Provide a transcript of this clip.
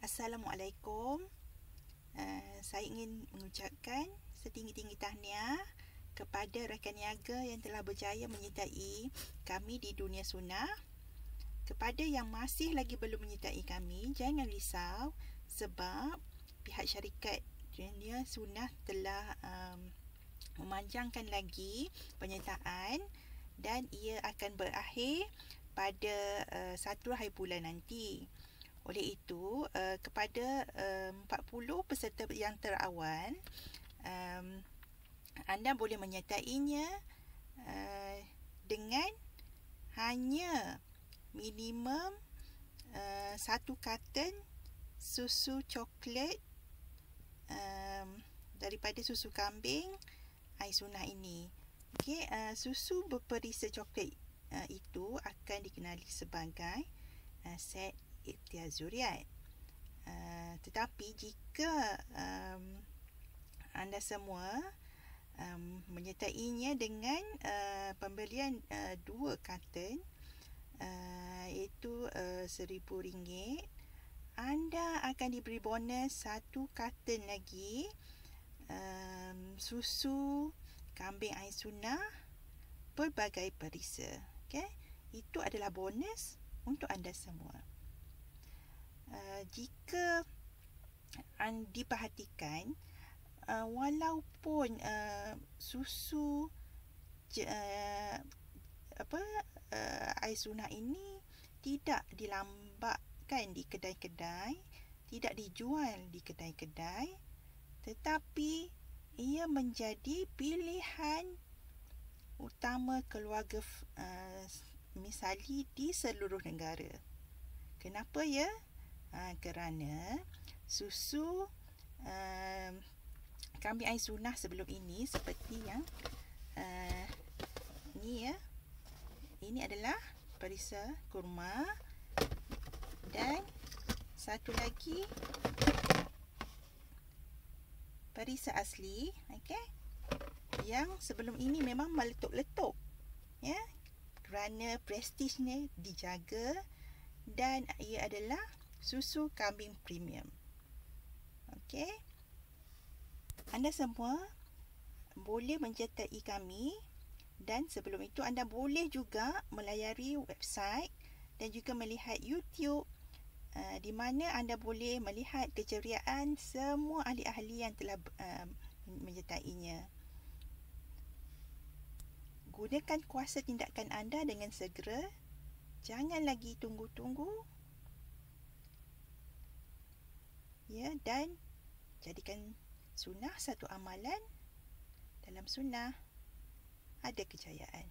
Assalamualaikum. Saya ingin mengucapkan setinggi-tinggi tahniah kepada rakan niaga yang telah berjaya menyertai kami di dunia sunnah. Kepada yang masih lagi belum menyertai kami, jangan risau sebab pihak syarikat dunia sunnah telah memanjangkan lagi penyertaan dan ia akan berakhir pada 1 hari bulan nanti. Oleh itu, kepada 40 peserta yang terawal, anda boleh menyertainya dengan hanya minimum 1 karton susu coklat daripada susu kambing air sunnah ini. Okey, susu berperisa coklat itu akan dikenali sebagai set ikhtiar zuriat. Tetapi jika anda semua menyertainya dengan pembelian 2 karton iaitu RM1,000, anda akan diberi bonus 1 karton lagi susu kambing air sunnah pelbagai perisa. Okay? Itu adalah bonus untuk anda semua. Jika diperhatikan, walaupun susu air sunnah ini tidak dilambakkan di kedai-kedai, tidak dijual di kedai-kedai, tetapi ia menjadi pilihan utama keluarga misali di seluruh negara. Kenapa ya? Kerana susu kambing air sunnah sebelum ini seperti yang ni ya, ini adalah perisa kurma dan satu lagi perisa asli, okey, yang sebelum ini memang meletup-letup ya, kerana prestisnya dijaga dan ia adalah susu kambing premium. Okey, anda semua boleh menyertai kami dan sebelum itu anda boleh juga melayari website dan juga melihat YouTube di mana anda boleh melihat keceriaan semua ahli-ahli yang telah menyertainya. Gunakan kuasa tindakan anda dengan segera. Jangan lagi tunggu-tunggu. Ya, dan jadikan sunnah satu amalan. Dalam sunnah ada kejayaan.